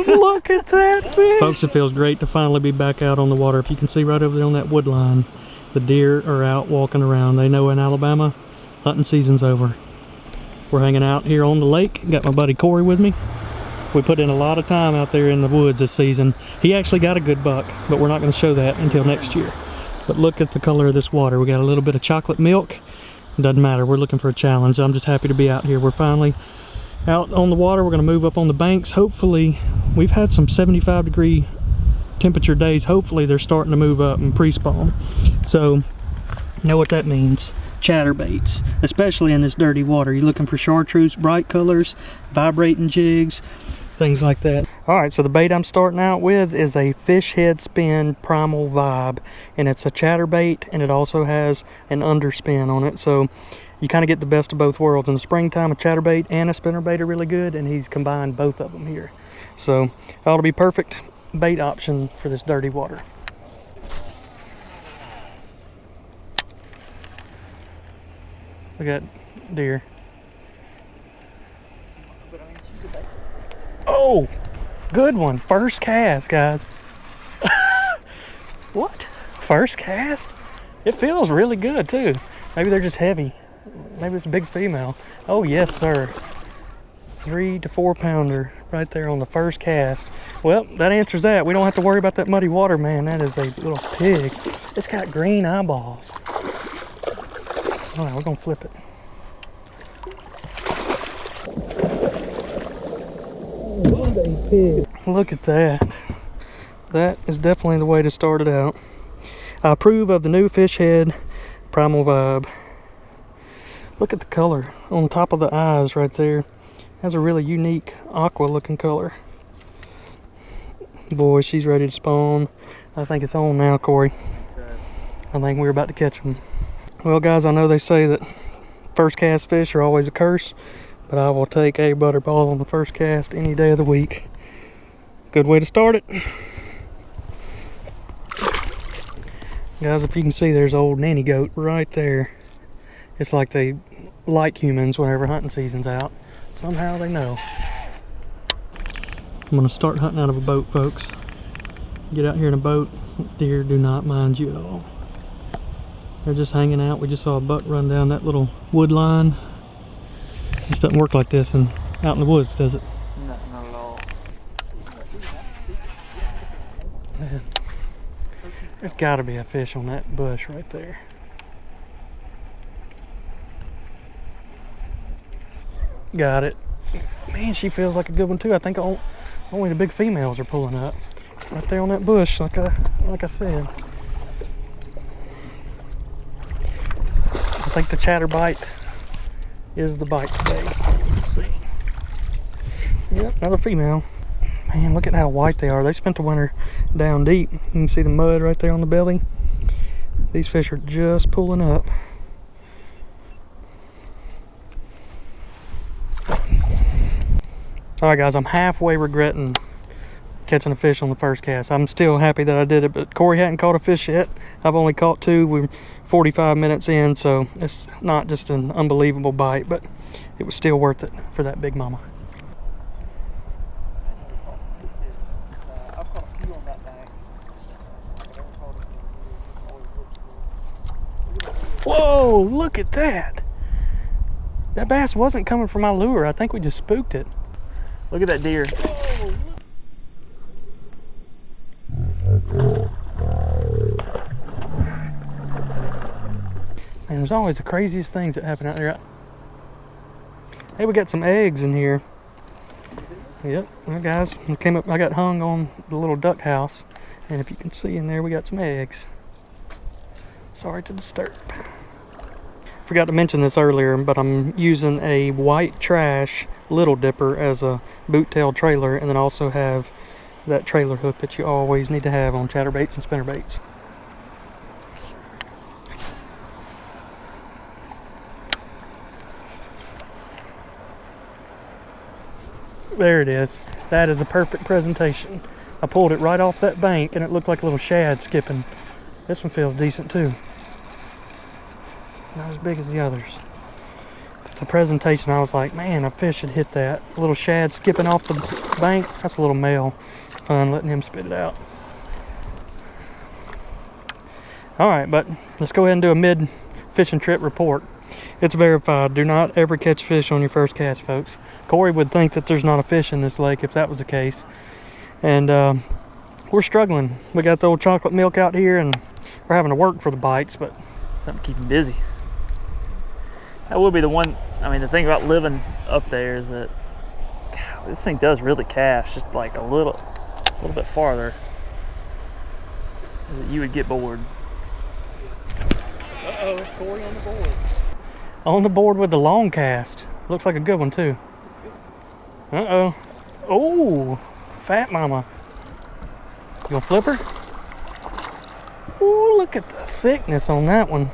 Look at that fish. Folks, it feels great to finally be back out on the water. If you can see right over there on that wood line, the deer are out walking around. They know in Alabama, hunting season's over. We're hanging out here on the lake. Got my buddy Corey with me. We put in a lot of time out there in the woods this season. He actually got a good buck, but we're not going to show that until next year. But look at the color of this water. We got a little bit of chocolate milk. It doesn't matter. We're looking for a challenge. I'm just happy to be out here. We're finally out on the water. We're going to move up on the banks. Hopefully, we've had some 75-degree temperature days. Hopefully, they're starting to move up in pre-spawn. So, you know what that means. Chatterbaits, especially in this dirty water. You're looking for chartreuse, bright colors, vibrating jigs, things like that. Alright, so the bait I'm starting out with is a fish head spin primal vibe, and it's a chatterbait, and it also has an underspin on it, so you kind of get the best of both worlds. In the springtime, a chatterbait and a spinnerbait are really good, and he's combined both of them here, so it ought to be perfect bait option for this dirty water. Look at that deer. Oh, good one. First cast, guys. What? First cast? It feels really good too. Maybe they're just heavy. Maybe it's a big female. Oh yes, sir. 3 to 4 pounder right there on the first cast. Well, that answers that. We don't have to worry about that muddy water, man. That is a little pig. It's got green eyeballs. All right, we're gonna flip it. What a pig. Look at that. That is definitely the way to start it out. I approve of the new fish head primal vibe. Look at the color on top of the eyes right there. Has a really unique aqua looking color. Boy, she's ready to spawn. I think it's on now, Corey. I think we're about to catch them. Well, guys, I know they say that first cast fish are always a curse, but I will take a butterball on the first cast any day of the week. Good way to start it. Guys, if you can see, there's old nanny goat right there. It's like they like humans whenever hunting season's out. Somehow they know. I'm gonna start hunting out of a boat, folks. Get out here in a boat, deer do not mind you at all. They're just hanging out. We just saw a buck run down that little wood line. It just doesn't work like this and out in the woods, does it? No, not at all. There's gotta be a fish on that bush right there. Got it. Man, she feels like a good one too. I think only the big females are pulling up. Right there on that bush, like I said. I think the chatterbait is the bite today. Let's see. Yep, another female. Man, look at how white they are. They spent the winter down deep. You can see the mud right there on the belly. These fish are just pulling up. Alright guys, I'm halfway regretting catching a fish on the first cast. I'm still happy that I did it, but Corey hadn't caught a fish yet. I've only caught 2. We're 45 minutes in, so it's not just an unbelievable bite, but it was still worth it for that big mama. Whoa, look at that. That bass wasn't coming from my lure. I think we just spooked it. Look at that deer. And there's always the craziest things that happen out there. Hey, we got some eggs in here. Yep, well guys, I got hung on the little duck house, and if you can see in there, we got some eggs. Sorry to disturb. Forgot to mention this earlier, but I'm using a white trash Little Dipper as a boot tail trailer, and then also have that trailer hook that you always need to have on chatterbaits and spinnerbaits. There it is. That is a perfect presentation. I pulled it right off that bank and it looked like a little shad skipping. This one feels decent too. Not as big as the others. But the presentation, I was like, man, a fish should hit that. A little shad skipping off the bank. That's a little male. Fun letting him spit it out. All right, but let's go ahead and do a mid fishing trip report. It's verified. Do not ever catch fish on your first cast, folks. Corey would think that there's not a fish in this lake if that was the case. And we're struggling. We got the old chocolate milk out here, and we're having to work for the bites, but Something to keep him busy. That would be the one. I mean, the thing about living up there is that God, this thing does really cast, just like a little bit farther. Is that you would get bored. uh-oh, Corey on the board. On the board with the long cast. Looks like a good one too. Uh-oh. Oh, fat mama. You gonna flip her? Ooh, look at the thickness on that one.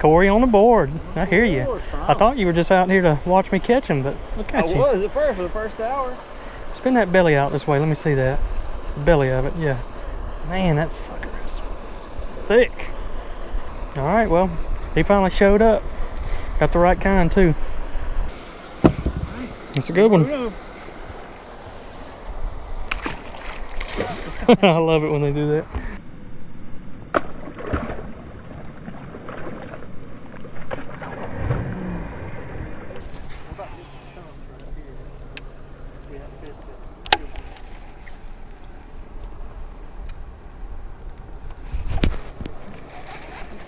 Corey on the board. I hear you. I thought you were just out here to watch me catch him, but look at you. I was at first for the first hour. Spin that belly out this way. Let me see that. The belly of it, yeah. Man, that sucker is thick. All right, well, he finally showed up. Got the right kind too. That's a good one. I love it when they do that.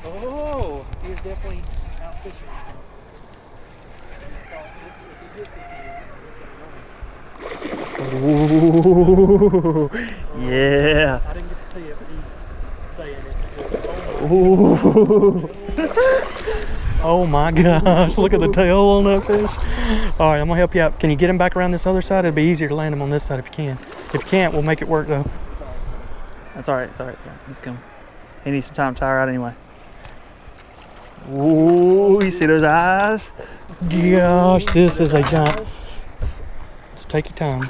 Oh, he's definitely out fishing. Ooh, yeah. I didn't get to see it, but he's saying it's Ooh. Oh my gosh, look at the tail on that fish. All right, I'm gonna help you out. Can you get him back around this other side? It'd be easier to land him on this side if you can. If you can't, we'll make it work though. That's all right, it's all right, it's all right. He's coming. He needs some time to tire out anyway. Ooh, you see those eyes? Gosh, this is a giant. Just take your time.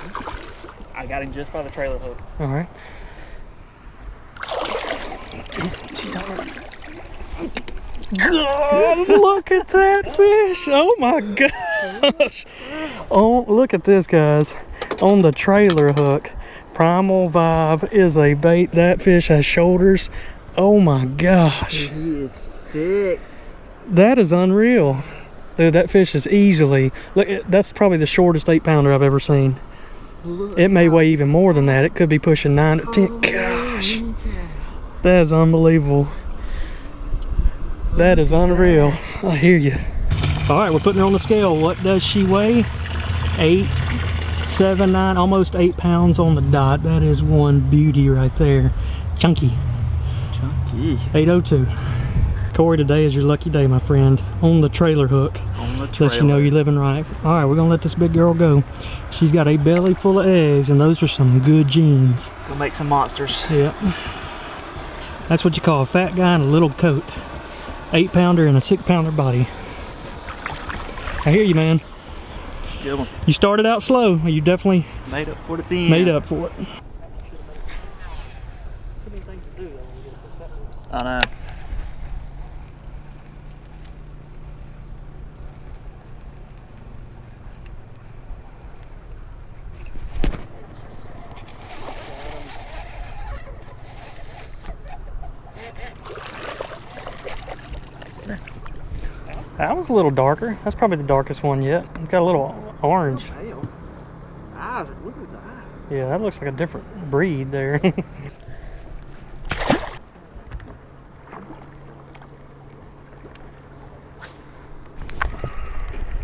I got him just by the trailer hook. All right. God, look at that fish. Oh my gosh. Oh, look at this, guys. On the trailer hook. Primal Vibe is a bait. That fish has shoulders. Oh my gosh. It's thick. That is unreal. Dude, that fish is easily, look, that's probably the shortest 8-pounder I've ever seen. It may weigh even more than that. It could be pushing 9 to 10. Gosh, that is unbelievable. That is unreal. I hear you. All right, we're putting her on the scale. What does she weigh? 8, 7, 9, almost 8 pounds on the dot. That is one beauty right there. Chunky. Chunky. 802. Corey, today is your lucky day, my friend. On the trailer hook. On the trailer. Let you know you're living right. All right, we're gonna let this big girl go. She's got a belly full of eggs, and those are some good genes. Go make some monsters. Yep. That's what you call a fat guy in a little coat. 8-pounder and a 6-pounder body. I hear you, man. Good one. You started out slow. You definitely Made up for it at the end. made up for it. I know. That was a little darker. That's probably the darkest one yet. It's got a little orange. Eyes, look at the eyes. Yeah, that looks like a different breed there.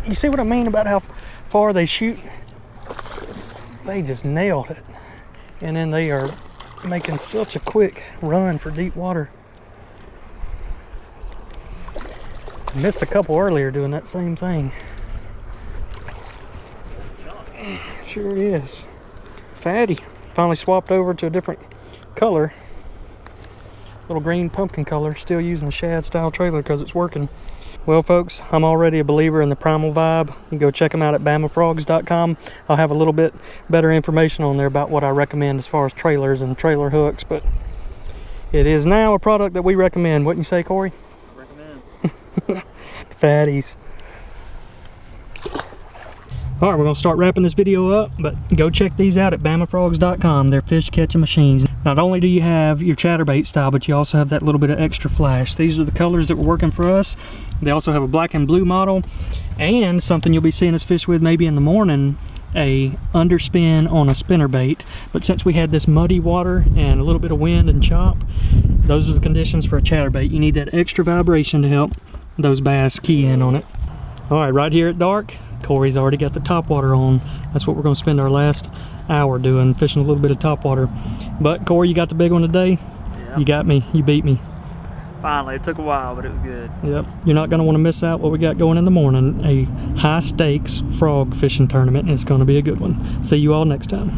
You see what I mean about how far they shoot? They just nailed it. And then they are making such a quick run for deep water. Missed a couple earlier doing that same thing. Sure is. Fatty. Finally swapped over to a different color. Little green pumpkin color. Still using the shad style trailer because it's working. Well, folks, I'm already a believer in the Primal Vibe. You can go check them out at BamaFrogs.com. I'll have a little bit better information on there about what I recommend as far as trailers and trailer hooks, but it is now a product that we recommend. Wouldn't you say, Corey? Recommend. fatties. Alright, we're going to start wrapping this video up, but go check these out at BamaFrogs.com. They're fish catching machines. Not only do you have your chatterbait style, but you also have that little bit of extra flash. These are the colors that were working for us. They also have a black and blue model, and something you'll be seeing us fish with maybe in the morning, a underspin on a spinnerbait. But since we had this muddy water and a little bit of wind and chop, those are the conditions for a chatterbait. You need that extra vibration to help those bass key in on it. Alright, right here at dark, Corey's already got the topwater on. That's what we're going to spend our last hour doing, fishing a little bit of topwater. But Corey, you got the big one today? Yeah. You got me. You beat me. Finally, it took a while, but it was good. Yep. You're not going to want to miss out what we got going in the morning. A high stakes frog fishing tournament, and it's going to be a good one. See you all next time.